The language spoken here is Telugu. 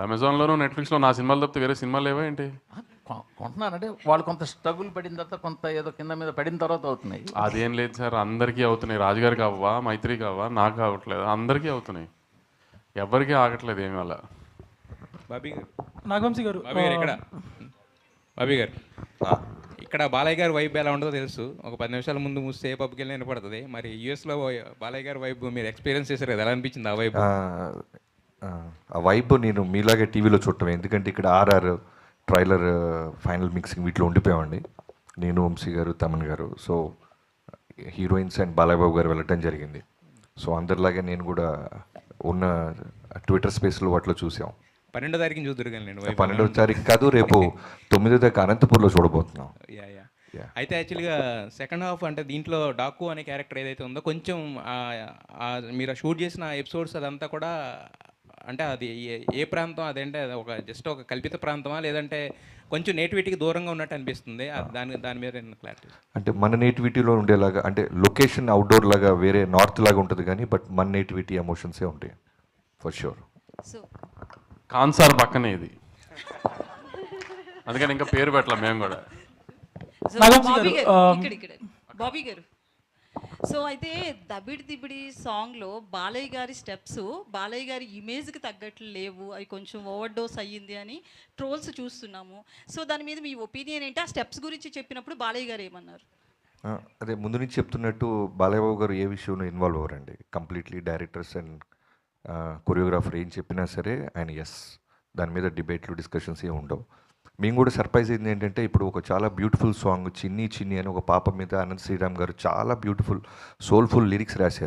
అమెజాన్లోనూ నెట్ఫ్లిక్స్లో నా సినిమాలు తప్పితే వేరే సినిమాలు లేవా ఏంటి? కొంటున్నారంటే వాళ్ళు కొంత స్ట్రగుల్ పడిన తర్వాత కొంత ఏదో కింద మీద పడిన తర్వాత అవుతున్నాయి. అదేం లేదు సార్, అందరికీ అవుతున్నాయి. రాజుగారికి అవ్వా, మైత్రికి అవ్వా, నాకు కావట్లేదు, అందరికీ అవుతున్నాయి. ఎవరికీ ఆగట్లేదు ఏమి అలా. బాబీ గారు, నాగవంశీ గారు, బాబీ గారు ఇక్కడ, బాబీ గారు ఇక్కడ బాలయ్య గారి వైబ్ ఎలా ఉండదో తెలుసు. ఒక 10 నిమిషాల ముందు మూస్తే ఏ పబ్కి వెళ్ళినా వినపడుతుంది. మరి యూఎస్లో బాలయ్య గారి వైబ్ మీరు ఎక్స్పీరియన్స్ చేశారు కదా, ఎలా అనిపించింది ఆ వైబ్? ఆ వైబ్ నేను మీలాగే టీవీలో చూడటమే, ఎందుకంటే ఇక్కడ ఆర్ఆర్ ట్రైలర్ ఫైనల్ మిక్సింగ్ వీటిలో ఉండిపోయామండి. నేను, వంశీ గారు, తమన్ గారు. So heroines and Balayya Babu గారు వెళ్ళటం జరిగింది. సో అందరిలాగే నేను కూడా ఉన్న ట్విట్టర్ స్పేస్లో వాటిలో చూసాం. 12వ తారీఖుని చూద్దరు కానీ నేను 12వ తారీఖు కాదు, రేపు 9వ తారీఖు అనంతపూర్లో చూడబోతున్నాం. అయితే యాక్చువల్గా సెకండ్ హాఫ్ అంటే దీంట్లో డాకు అనే క్యారెక్టర్ ఏదైతే ఉందో కొంచెం మీరు షూట్ చేసిన ఎపిసోడ్స్ అదంతా కూడా అంటే అది ఏ ప్రాంతం అదేంటే అది ఒక జస్ట్ ఒక కల్పిత ప్రాంతమా లేదంటే కొంచెం నేటివిటీకి దూరంగా ఉన్నట్టు అనిపిస్తుంది? దాని మీద క్లారిటీ. అంటే మన నేటివిటీలో ఉండేలాగా, అంటే లొకేషన్ అవుట్డోర్ లాగా వేరే నార్త్ లాగా ఉంటుంది కానీ బట్ మన నేటివిటీ ఎమోషన్సే ఉంటాయి ఫర్ షూర్. కాన్సార్ పక్కనే ఇది, అందుకని ఇంకా పేరు పెట్టలేం మేము కూడా. బాబీ గారు, సో అయితే దబిడి దిబిడి సాంగ్లో బాలయ్య గారి స్టెప్స్ బాలయ్య గారి ఇమేజ్కి తగ్గట్లు లేవు, అవి కొంచెం ఓవర్ డోస్ అయ్యింది అని ట్రోల్స్ చూస్తున్నాము. సో దాని మీద మీ ఒపీనియన్ ఏంటి? ఆ స్టెప్స్ గురించి చెప్పినప్పుడు బాలయ్య గారు ఏమన్నారు? అదే ముందు నుంచి చెప్తున్నట్టు బాలయ్య బాబు గారు ఏ విషయంలో ఇన్వాల్వ్ అవ్వరండి. కంప్లీట్లీ డైరెక్టర్స్ అండ్ కొరియోగ్రాఫర్ ఏం చెప్పినా సరే ఆయన ఎస్, దాని మీద డిబేట్లు డిస్కషన్స్ ఏమి ఉండవు. మేము కూడా సర్ప్రైజ్ అయింది ఏంటంటే, ఇప్పుడు ఒక చాలా బ్యూటిఫుల్ సాంగ్ చిన్ని చిన్ని అని ఒక పాప మీద అనంత్ శ్రీరామ్ గారు చాలా బ్యూటిఫుల్ సోల్ఫుల్ లిరిక్స్ రాశారు.